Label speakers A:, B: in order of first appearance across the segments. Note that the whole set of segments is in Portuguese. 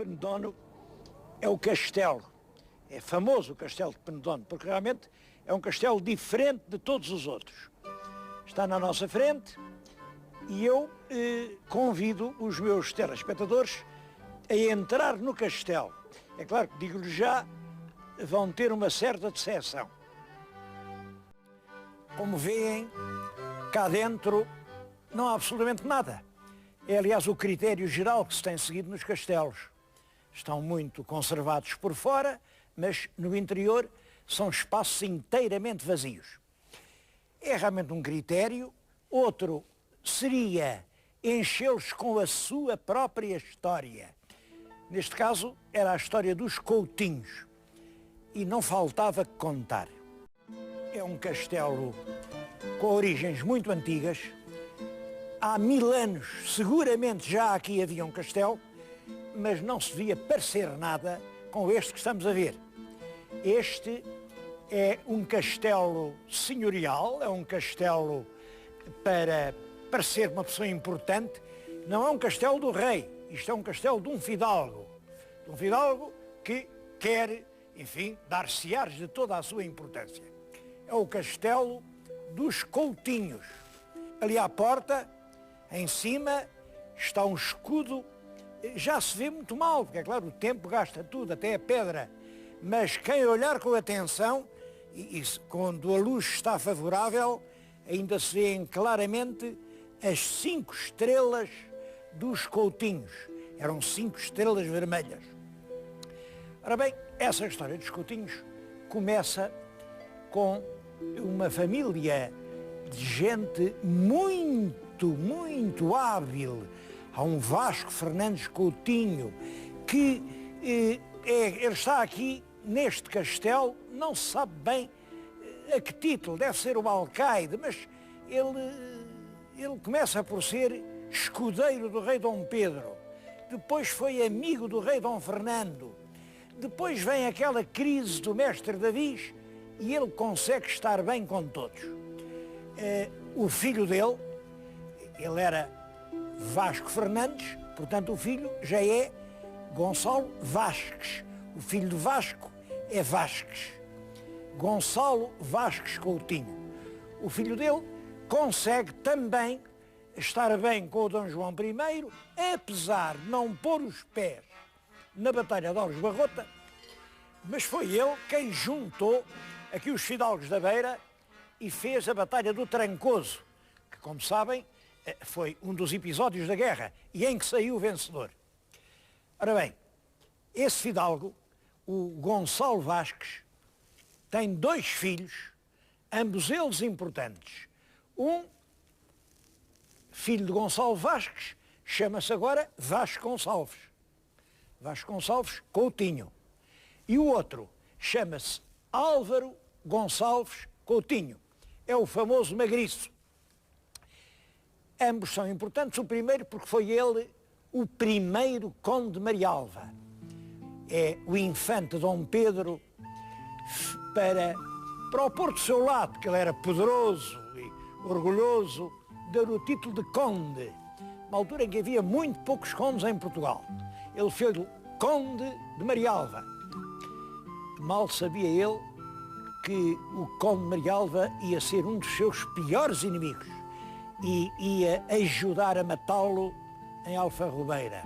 A: Penedono é o castelo. É famoso o castelo de Penedono, porque realmente é um castelo diferente de todos os outros. Está na nossa frente e eu convido os meus telespectadores a entrar no castelo. É claro que digo-lhes já, vão ter uma certa decepção. Como veem, cá dentro não há absolutamente nada. É, aliás, o critério geral que se tem seguido nos castelos. Estão muito conservados por fora, mas no interior são espaços inteiramente vazios. É realmente um critério. Outro seria enchê-los com a sua própria história. Neste caso, era a história dos Coutinhos. E não faltava que contar. É um castelo com origens muito antigas. Há 1000 anos, seguramente já aqui havia um castelo, mas não se via parecer nada com este que estamos a ver. Este é um castelo senhorial, é um castelo para parecer uma pessoa importante. Não é um castelo do rei, isto é um castelo de um fidalgo. De um fidalgo que quer, enfim, dar-se ares de toda a sua importância. É o castelo dos Coutinhos. Ali à porta, em cima, está um escudo. Já se vê muito mal, porque é claro, o tempo gasta tudo, até a pedra. Mas quem olhar com atenção, e quando a luz está favorável, ainda se vêem claramente as 5 estrelas dos Coutinhos. Eram 5 estrelas vermelhas. Ora bem, essa história dos Coutinhos começa com uma família de gente muito hábil. Há um Vasco Fernandes Coutinho que ele está aqui neste castelo, não se sabe bem a que título, deve ser o alcaide, mas ele começa por ser escudeiro do rei Dom Pedro, depois foi amigo do rei Dom Fernando, depois vem aquela crise do mestre Davis e ele consegue estar bem com todos. O filho dele, ele era Vasco Fernandes, portanto o filho já é Gonçalo Vasques. O filho de Vasco é Vasques. Gonçalo Vasques Coutinho. O filho dele consegue também estar bem com o Dom João I, apesar de não pôr os pés na Batalha de Alves Barrota, mas foi ele quem juntou aqui os fidalgos da Beira e fez a Batalha do Trancoso, que, como sabem, foi um dos episódios da guerra e em que saiu vencedor. Ora bem, esse fidalgo, o Gonçalo Vasques, tem 2 filhos, ambos eles importantes. Um filho de Gonçalo Vasques chama-se agora Vasco Gonçalves. Vasco Gonçalves Coutinho. E o outro chama-se Álvaro Gonçalves Coutinho. É o famoso Magriço. Ambos são importantes. O primeiro porque foi ele o primeiro conde de Marialva. É o infante Dom Pedro para o pôr do seu lado, porque ele era poderoso e orgulhoso, dar o título de conde, uma altura em que havia muito poucos condes em Portugal. Ele foi o conde de Marialva. Mal sabia ele que o conde de Marialva ia ser um dos seus piores inimigos e ia ajudar a matá-lo em Alfarrobeira.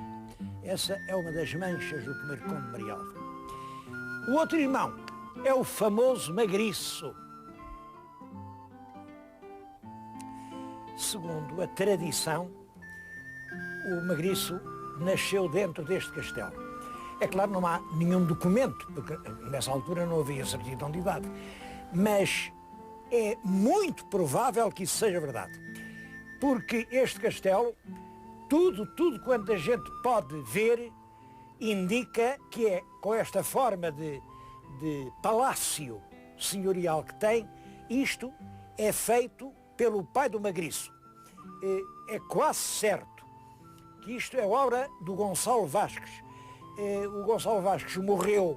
A: Essa é uma das manchas do primeiro conde de Marialva. O outro irmão é o famoso Magriço. Segundo a tradição, o Magriço nasceu dentro deste castelo. É claro, não há nenhum documento, porque nessa altura não havia certidão de idade, mas é muito provável que isso seja verdade, porque este castelo, tudo quanto a gente pode ver, indica que é com esta forma de palácio senhorial que tem, isto é feito pelo pai do Magriço. É quase certo que isto é obra do Gonçalo Vasques. O Gonçalo Vasques morreu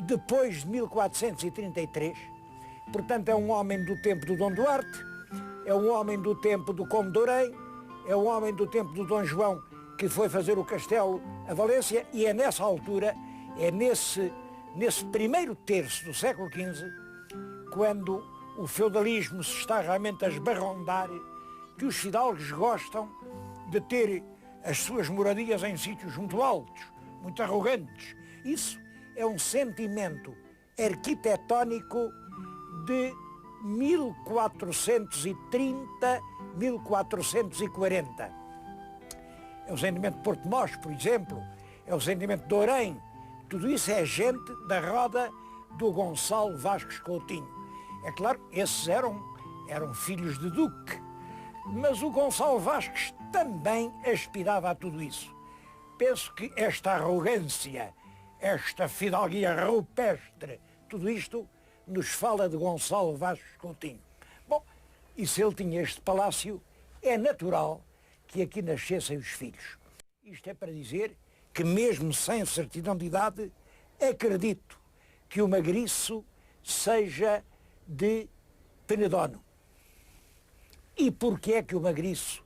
A: depois de 1433, portanto é um homem do tempo do Dom Duarte, é um homem do tempo do Conde de Orém, é um homem do tempo do Dom João que foi fazer o castelo a Valência, e é nessa altura, é nesse primeiro terço do século XV, quando o feudalismo se está realmente a esbarrondar, que os fidalgos gostam de ter as suas moradias em sítios muito altos, muito arrogantes. Isso é um sentimento arquitetónico de 1430, 1440. É o sentimento de Porto Mós, por exemplo, é o sentimento de Orém. Tudo isso é gente da roda do Gonçalo Vasques Coutinho. É claro, esses eram filhos de duque, mas o Gonçalo Vasques também aspirava a tudo isso. Penso que esta arrogância, esta fidalguia rupestre, tudo isto nos fala de Gonçalo Vasques Coutinho. Bom, e se ele tinha este palácio, é natural que aqui nascessem os filhos. Isto é para dizer que, mesmo sem certidão de idade, acredito que o Magriço seja de Penedono. E porquê é que o Magriço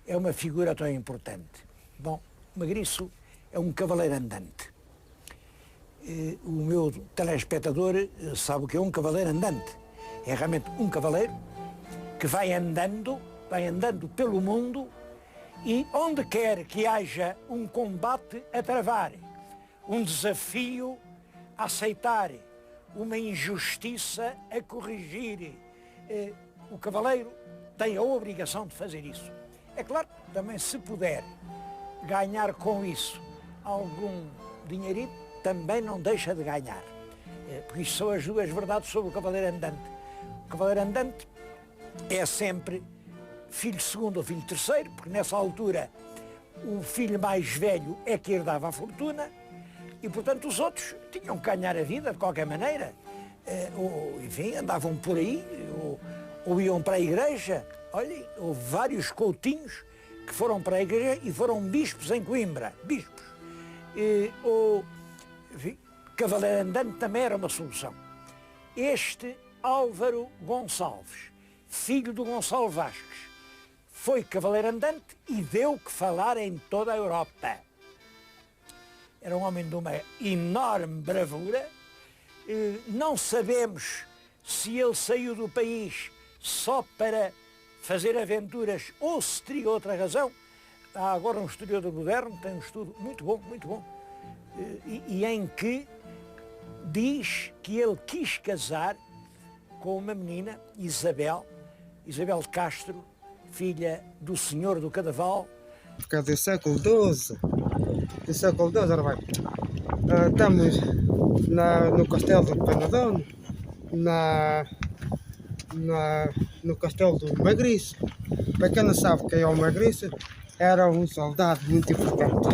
A: é uma figura tão importante? Bom, o Magriço é um cavaleiro andante. O meu telespectador sabe o que é um cavaleiro andante. É realmente um cavaleiro que vai andando pelo mundo, e onde quer que haja um combate a travar, um desafio a aceitar, uma injustiça a corrigir, o cavaleiro tem a obrigação de fazer isso. É claro, também, se puder ganhar com isso algum dinheirito, também não deixa de ganhar. Porque isto são as duas verdades sobre o cavaleiro andante. O cavaleiro andante é sempre filho segundo ou filho terceiro, porque nessa altura o filho mais velho é que herdava a fortuna, e portanto os outros tinham que ganhar a vida de qualquer maneira, ou enfim, andavam por aí, ou iam para a igreja. Olhem, houve vários Coutinhos que foram para a igreja e foram bispos em Coimbra, bispos. Enfim, cavaleiro andante também era uma solução. Este Álvaro Gonçalves, filho do Gonçalo Vasques, foi cavaleiro andante e deu que falar em toda a Europa. Era um homem de uma enorme bravura. Não sabemos se ele saiu do país só para fazer aventuras ou se teria outra razão. Há agora um historiador moderno, tem um estudo muito bom, e em que diz que ele quis casar com uma menina, Isabel de Castro, filha do senhor do Cadaval.
B: Por causa do século XII, ora bem, estamos no castelo de Penedono, no castelo do Magriço. Para quem não sabe quem é o Magriço, era um soldado muito importante.